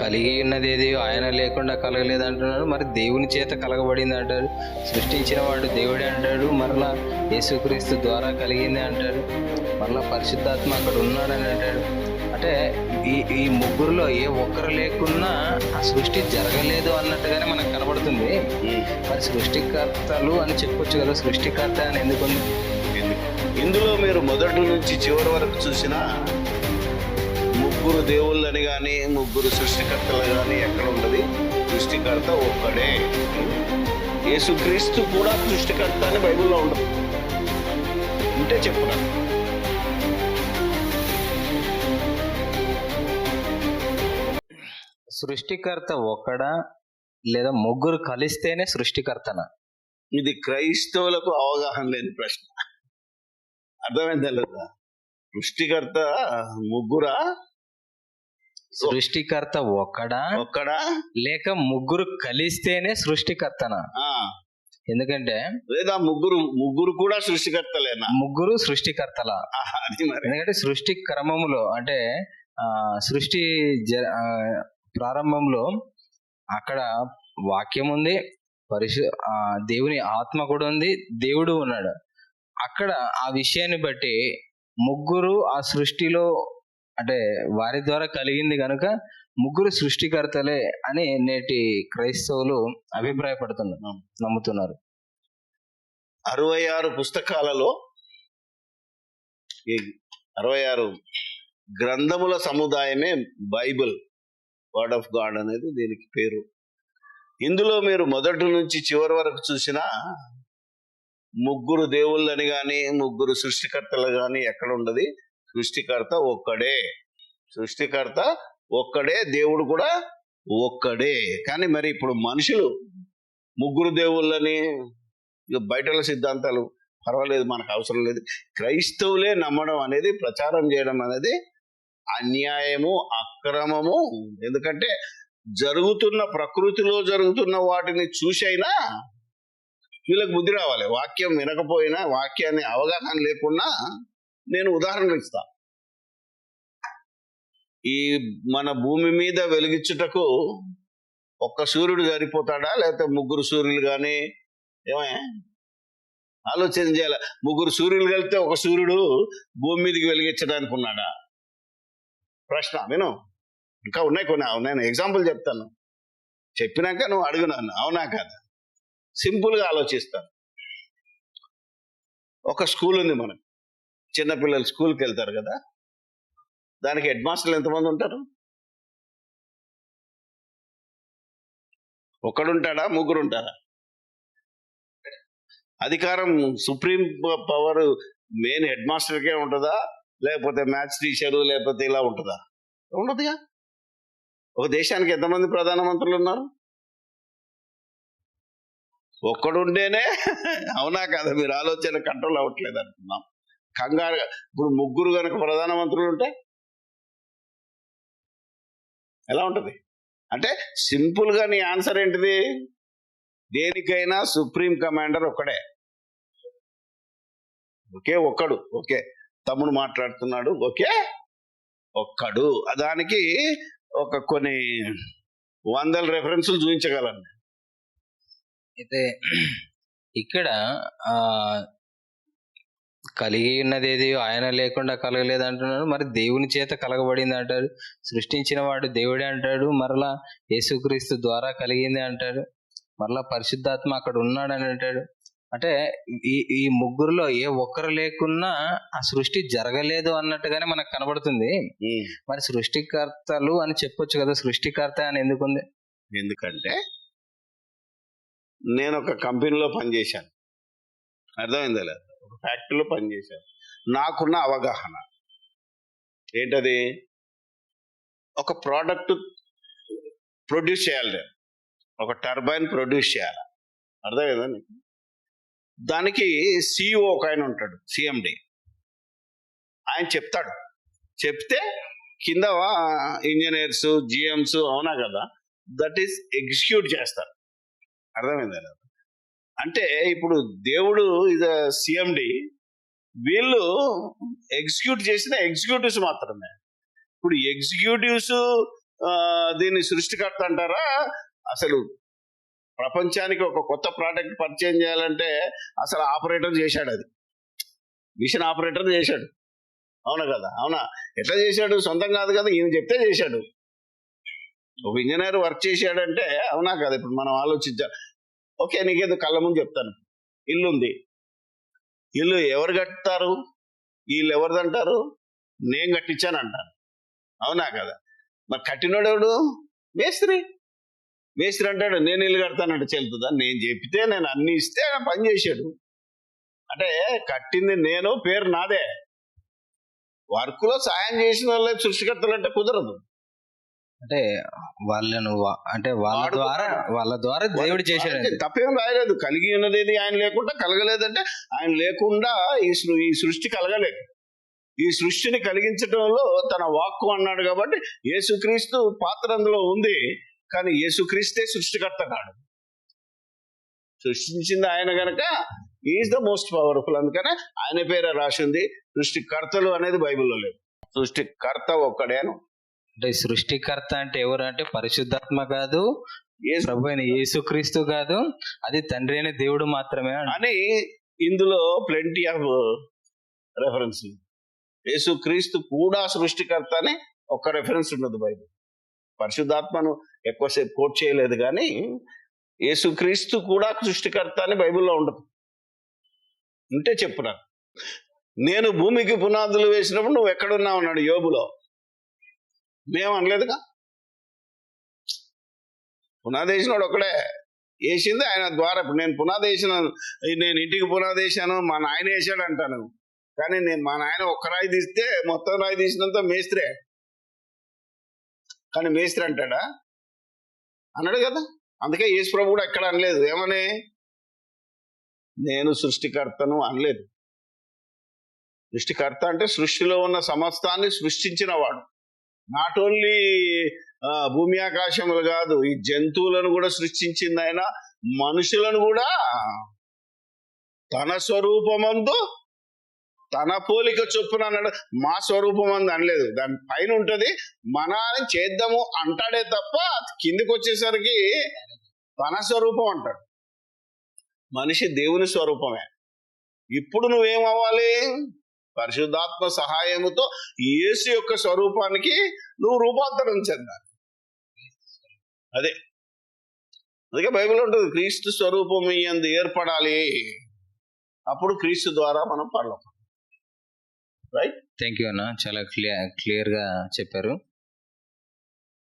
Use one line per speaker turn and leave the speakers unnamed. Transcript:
కలిగి ఉన్నది ఏది ఆయన లేకుండా కలగలేదు అంటున్నాడు. మరి దేవుని చేత కలగబడింది అంటాడు. సృష్టించిన వాడు దేవుడే అంటాడు. మరలా యేసుక్రీస్తు ద్వారా కలిగింది అంటాడు. మరలా పరిశుద్ధాత్మ అక్కడ ఉన్నాడని అంటాడు. అంటే ఈ ముగ్గురులో ఏ ఒక్కరు లేకున్నా ఆ సృష్టి జరగలేదు అన్నట్టుగానే మనకు కనబడుతుంది. మరి సృష్టికర్తలు అని చెప్పొచ్చు కదా, సృష్టికర్త అని ఎందుకుంది?
ఇందులో మీరు మొదటి నుంచి చివరి వరకు చూసిన ముగ్గురు దేవుళ్ళని కానీ ముగ్గురు సృష్టికర్తలు కానీ ఎక్కడ ఉండదు. సృష్టికర్త ఒక్కడే. యేసుక్రీస్తు కూడా సృష్టికర్త అని బైబిల్లో ఉండదు. ఉంటే చెప్పున్నాను.
సృష్టికర్త ఒక్కడా లేదా ముగ్గురు కలిస్తేనే సృష్టికర్తనా?
ఇది క్రైస్తవులకు అవగాహన లేని ప్రశ్న. అర్థమైందా లేదా? సృష్టికర్త ముగ్గురా?
సృష్టికర్త ఒక్కడా లేక ముగ్గురు కలిస్తేనే సృష్టికర్తనా? ఎందుకంటే
లేదా ముగ్గురు కూడా సృష్టికర్తలేనా?
ముగ్గురు సృష్టికర్తలా?
అది మరి.
ఎందుకంటే సృష్టి క్రమములో అంటే సృష్టి ప్రారంభంలో అక్కడ వాక్యం ఉంది, దేవుని ఆత్మ కూడా ఉంది, దేవుడు ఉన్నాడు. అక్కడ ఆ విషయాన్ని బట్టి ముగ్గురు ఆ సృష్టిలో అంటే వారి ద్వారా కలిగింది కనుక ముగ్గురు సృష్టికర్తలే అని నేటి క్రైస్తవులు అభిప్రాయపడుతున్నారు, నమ్ముతున్నారు.
66 పుస్తకాలలో ఈ 66 గ్రంథముల సముదాయమే బైబిల్, వర్డ్ ఆఫ్ గాడ్ అనేది దీనికి పేరు. ఇందులో మీరు మొదటి నుంచి చివరి వరకు చూసిన ముగ్గురు దేవుళ్ళని కానీ ముగ్గురు సృష్టికర్తలు కానీ ఎక్కడ ఉండదు. సృష్టికర్త ఒక్కడే. సృష్టికర్త ఒక్కడే, దేవుడు కూడా ఒక్కడే. కానీ మరి ఇప్పుడు మనుషులు ముగ్గురు దేవుళ్ళని, బయటల సిద్ధాంతాలు పర్వాలేదు, మనకు అవసరం లేదు. క్రైస్తవులే నమ్మడం అనేది, ప్రచారం చేయడం అనేది అన్యాయము, అక్రమము. ఎందుకంటే ప్రకృతిలో జరుగుతున్న వాటిని చూసైనా వీళ్ళకి బుద్ధి రావాలి. వాక్యం వినకపోయినా, వాక్యాన్ని అవగాహన లేకున్నా నేను ఉదాహరణ ఇస్తా. ఈ మన భూమి మీద వెలిగించుటకు ఒక్క సూర్యుడు సరిపోతాడా, లేకపోతే ముగ్గురు సూర్యులు కానీ? ఆలోచన చేయాలి. ముగ్గురు సూర్యులు కలిపితే ఒక సూర్యుడు భూమి మీదకి వెలిగించడానికి ఉన్నాడా? ప్రశ్న. విను, ఇంకా ఉన్నాయి కొన్ని. నేను ఎగ్జాంపుల్ చెప్తాను, చెప్పినాక నువ్వు అడుగు నన్ను, అవునా కాదా? సింపుల్గా ఆలోచిస్తాను. ఒక స్కూల్ ఉంది మనకు, చిన్నపిల్లలు స్కూల్కి వెళ్తారు కదా, దానికి హెడ్ మాస్టర్లు ఎంతమంది ఉంటారు? ఒక్కడుంటాడా, ముగ్గురు ఉంటారా? అధికారం, సుప్రీం పవర్ మెయిన్ హెడ్ మాస్టర్కే ఉంటుందా, లేకపోతే మ్యాథ్స్ టీచరు, లేకపోతే ఇలా ఉంటుందా? ఉండదుగా. ఒక దేశానికి ఎంతమంది ప్రధానమంత్రులు ఉన్నారు? ఒక్కడుంటేనే. అవునా కదా? మీరు ఆలోచన కంట్రోల్ అవ్వట్లేదు అనుకున్నాం. కంగారుగా ఇప్పుడు ముగ్గురు కనుక ప్రధానమంత్రులు ఉంటే ఎలా ఉంటుంది? అంటే సింపుల్గా నీ ఆన్సర్ ఏంటిది? దేనికైనా సుప్రీం కమాండర్ ఒక్కడే. ఓకే, ఒక్కడు. ఓకే, తమ్ముడు మాట్లాడుతున్నాడు. ఓకే, ఒక్కడు. దానికి కొన్ని వందల రెఫరెన్సులు చూపించగలను.
అయితే ఇక్కడ కలిగి ఉన్నది ఏది ఆయన లేకుండా కలగలేదు అంటున్నాడు. మరి దేవుని చేత కలగబడింది అంటాడు. సృష్టించిన వాడు దేవుడే అంటాడు. మరలా యేసుక్రీస్తు ద్వారా కలిగింది అంటాడు. మరలా పరిశుద్ధాత్మ అక్కడ ఉన్నాడని అంటాడు. అంటే ఈ ముగ్గురులో ఏ ఒక్కరు లేకున్నా ఆ సృష్టి జరగలేదు అన్నట్టుగానే మనకు కనబడుతుంది. మరి సృష్టికర్తలు అని చెప్పొచ్చు కదా, సృష్టికర్త అని ఎందుకుంది?
ఎందుకంటే నేను ఒక కంపెనీలో పనిచేశాను, అర్థమైందా లేదా? ఒక ఫ్యాక్టరీలో పనిచేశాను. నాకున్న అవగాహన ఏంటది? ఒక ప్రోడక్ట్ ప్రొడ్యూస్ చేయాలి, ఒక టర్బైన్ ప్రొడ్యూస్ చేయాలి. అర్థమైందా నీకు? దానికి సిఇఓ ఒక ఆయన ఉంటాడు, సిఎండి. ఆయన చెప్తాడు. చెప్తే కింద ఇంజనీర్స్, జిఎంస్, అవునా కదా, దట్ ఈస్ ఎగ్జిక్యూట్ చేస్తారు. అర్థమైందా? అంటే ఇప్పుడు దేవుడు ఇది సిఎండి, వీళ్ళు ఎగ్జిక్యూట్ చేసిన ఎగ్జిక్యూటివ్స్ మాత్రమే. ఇప్పుడు ఎగ్జిక్యూటివ్స్ దీన్ని సృష్టికర్త అంటారా? అసలు ప్రపంచానికి ఒక కొత్త ప్రోడక్ట్ పరిచయం చేయాలంటే అసలు ఆపరేటర్ చేశాడు, అది మిషన్ ఆపరేటర్ చేశాడు. అవునా కదా? అవునా? ఎట్లా చేశాడు? సొంతం కాదు కదా, ఈయన చెప్తే చేశాడు. ఒక ఇంజనీర్ వర్క్ చేశాడంటే అవునా కదా? ఇప్పుడు మనం ఆలోచించాలి. ఓకే, నీకేదో కళ్ళ ముందు చెప్తాను. ఇల్లు ఉంది, ఇల్లు ఎవరు కట్టుతారు? వీళ్ళు ఎవరిదంటారు? నేను కట్టించాను అంటాను. అవునా కదా? మరి కట్టినోడెవడు? మేస్త్రి. మేస్త్రి అంటాడు నేను ఇల్లు కడతానంటే చెల్తుందా? నేను చెప్తే, నేను అన్ని ఇస్తే ఆయన పని చేశాడు. అంటే కట్టింది నేను, పేరు నాదే. వర్క్లో సాయం చేసిన వాళ్ళే సృష్టికర్తలు అంటే కుదరదు.
అంటే వాళ్ళను అంటే వాళ్ళ ద్వారా దేవుడు చేశాడు.
తప్పేం రాయలేదు. కలిగి ఉన్నది ఆయన లేకుండా కలగలేదంటే ఆయన లేకుండా ఈ సృష్టి కలగలేదు. ఈ సృష్టిని కలిగించడంలో తన వాక్కు అన్నాడు కాబట్టి యేసుక్రీస్తు పాత్ర అందులో ఉంది. కానీ యేసుక్రీస్తే సృష్టికర్త కాడు. సృష్టించింది ఆయన గనక ఈజ్ ద మోస్ట్ పవర్ఫుల్. అందుకనే ఆయన పేరే రాసింది. సృష్టికర్తలు అనేది బైబిల్లో లేదు. సృష్టికర్త ఒక్కడే.
అంటే సృష్టికర్త అంటే ఎవరు అంటే పరిశుద్ధాత్మ కాదు, ప్రభు అయిన యేసుక్రీస్తు కాదు, అది తండ్రి అయిన దేవుడు మాత్రమే
అని ఇందులో ప్లెంటీ ఆఫ్ రెఫరెన్స్. యేసుక్రీస్తు కూడా సృష్టికర్త అని ఒక్క రెఫరెన్స్ ఉండదు బైబిల్. పరిశుద్ధాత్మను ఎక్కువసేపు కోట్ చేయలేదు, కానీ యేసుక్రీస్తు కూడా సృష్టికర్త అని బైబిల్లో ఉండదు. ఉంటే చెప్పురా. నేను భూమికి పునాదులు వేసినప్పుడు నువ్వు ఎక్కడున్నావు అన్నాడు యోబులో. మేము అనలేదుగా. పునాది వేసినాడు ఒకడే, వేసింది ఆయన ద్వారా. ఇప్పుడు నేను పునాది వేసినాను, నేను ఇంటికి పునాది వేసాను, మా నాయన వేసాడు అంటాను. కానీ నేను మా నాయన ఒక్క రాయి తీస్తే మొత్తం రాయి తీసినంత మేస్త్రే. కానీ మేస్త్రి అంటాడా? అన్నాడు కదా. అందుకే యేసు ప్రభు కూడా ఎక్కడ అనలేదు. ఏమని? నేను సృష్టికర్తను అనలేదు. సృష్టికర్త అంటే సృష్టిలో ఉన్న సమస్తాన్ని సృష్టించిన వాడు. నాట్ ఓన్లీ భూమి ఆకాశములు కాదు, ఈ జంతువులను కూడా సృష్టించింది ఆయన. మనుషులను కూడా తన స్వరూపమందు తన పోలిక చొప్పున అన్నాడు. మా స్వరూపమందు అనలేదు. దాని పైన ఉంటది మన చేద్దాము అంటాడే తప్ప కిందికి వచ్చేసరికి తన స్వరూపం అంటాడు. మనిషి దేవుని స్వరూపమే. ఇప్పుడు నువ్వేమవ్వాలి? పరిశుద్ధాత్మ సహాయముతో యేసు యొక్క స్వరూపానికి నువ్వు రూపాంతరం చెందాలి. అదే అందుకే బైబిల్ ఉంటుంది, క్రీస్తు స్వరూపం యందు ఏర్పడాలి. అప్పుడు క్రీస్తు ద్వారా మనం పరలోకం. రైట్.
థ్యాంక్ యూ అన్న, చాలా క్లియర్ గా చెప్పారు.